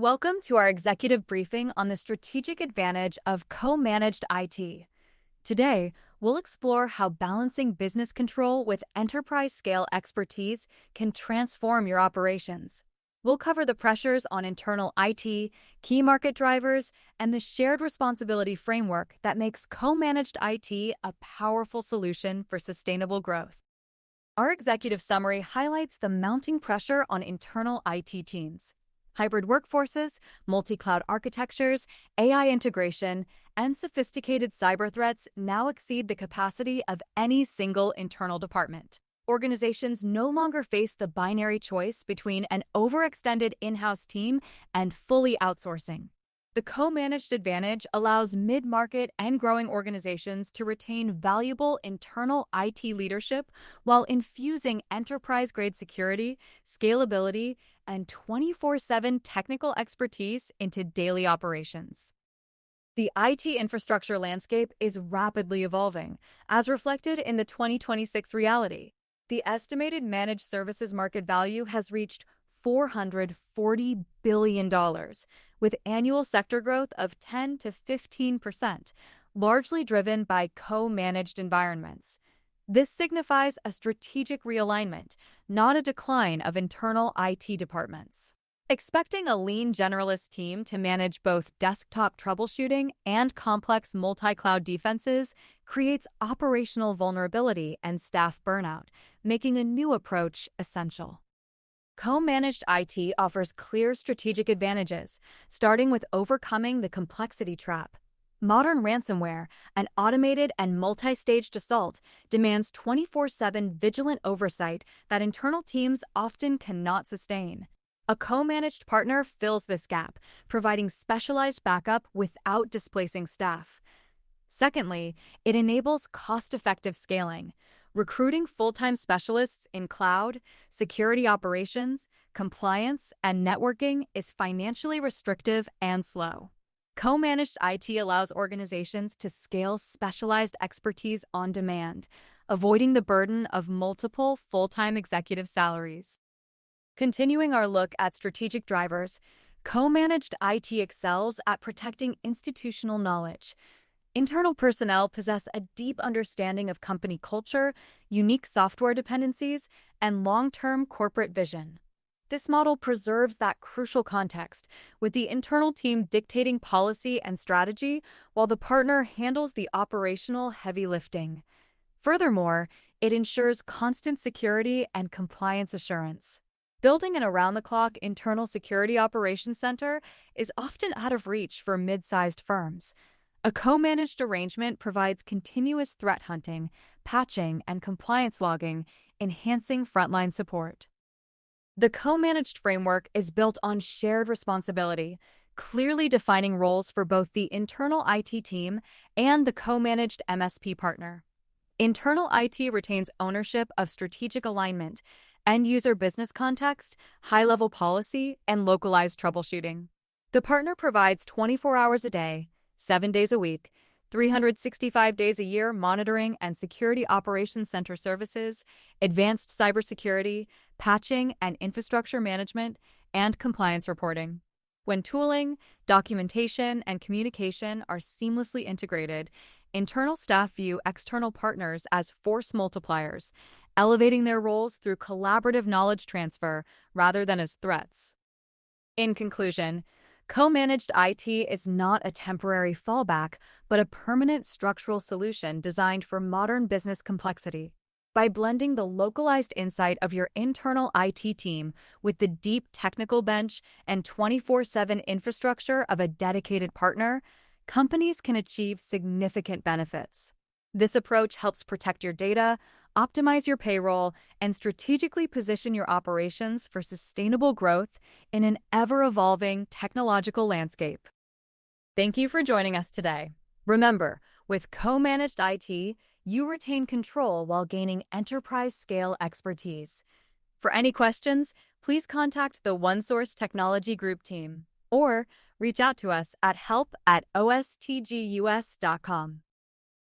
Welcome to our executive briefing on the strategic advantage of co-managed IT. Today, we'll explore how balancing business control with enterprise-scale expertise can transform your operations. We'll cover the pressures on internal IT, key market drivers, and the shared responsibility framework that makes co-managed IT a powerful solution for sustainable growth. Our executive summary highlights the mounting pressure on internal IT teams. Hybrid workforces, multi-cloud architectures, AI integration, and sophisticated cyber threats now exceed the capacity of any single internal department. Organizations no longer face the binary choice between an overextended in-house team and fully outsourcing. The co-managed advantage allows mid-market and growing organizations to retain valuable internal IT leadership while infusing enterprise-grade security, scalability, and 24/7 technical expertise into daily operations. The IT infrastructure landscape is rapidly evolving, as reflected in the 2026 reality. The estimated managed services market value has reached $440 billion, with annual sector growth of 10 to 15%, largely driven by co-managed environments. This signifies a strategic realignment, not a decline of internal IT departments. Expecting a lean generalist team to manage both desktop troubleshooting and complex multi-cloud defenses creates operational vulnerability and staff burnout, making a new approach essential. Co-managed IT offers clear strategic advantages, starting with overcoming the complexity trap. Modern ransomware, an automated and multi-staged assault, demands 24/7 vigilant oversight that internal teams often cannot sustain. A co-managed partner fills this gap, providing specialized backup without displacing staff. Secondly, it enables cost-effective scaling. Recruiting full-time specialists in cloud, security operations, compliance, and networking is financially restrictive and slow. Co-managed IT allows organizations to scale specialized expertise on demand, avoiding the burden of multiple full-time executive salaries. Continuing our look at strategic drivers, co-managed IT excels at protecting institutional knowledge. Internal personnel possess a deep understanding of company culture, unique software dependencies, and long-term corporate vision. This model preserves that crucial context, with the internal team dictating policy and strategy while the partner handles the operational heavy lifting. Furthermore, it ensures constant security and compliance assurance. Building an around-the-clock internal security operations center is often out of reach for mid-sized firms. A co-managed arrangement provides continuous threat hunting, patching, and compliance logging, enhancing frontline support. The co-managed framework is built on shared responsibility, clearly defining roles for both the internal IT team and the co-managed MSP partner. Internal IT retains ownership of strategic alignment, end-user business context, high-level policy, and localized troubleshooting. The partner provides 24 hours a day, 7 days a week, 365 days a year monitoring and security operations center services, advanced cybersecurity, patching and infrastructure management, and compliance reporting. When tooling, documentation, and communication are seamlessly integrated, internal staff view external partners as force multipliers, elevating their roles through collaborative knowledge transfer rather than as threats. In conclusion, co-managed IT is not a temporary fallback, but a permanent structural solution designed for modern business complexity. By blending the localized insight of your internal IT team with the deep technical bench and 24/7 infrastructure of a dedicated partner, companies can achieve significant benefits. This approach helps protect your data, optimize your payroll, and strategically position your operations for sustainable growth in an ever-evolving technological landscape. Thank you for joining us today. Remember, with co-managed IT, you retain control while gaining enterprise-scale expertise. For any questions, please contact the OneSource Technology Group team or reach out to us at help@ostgus.com.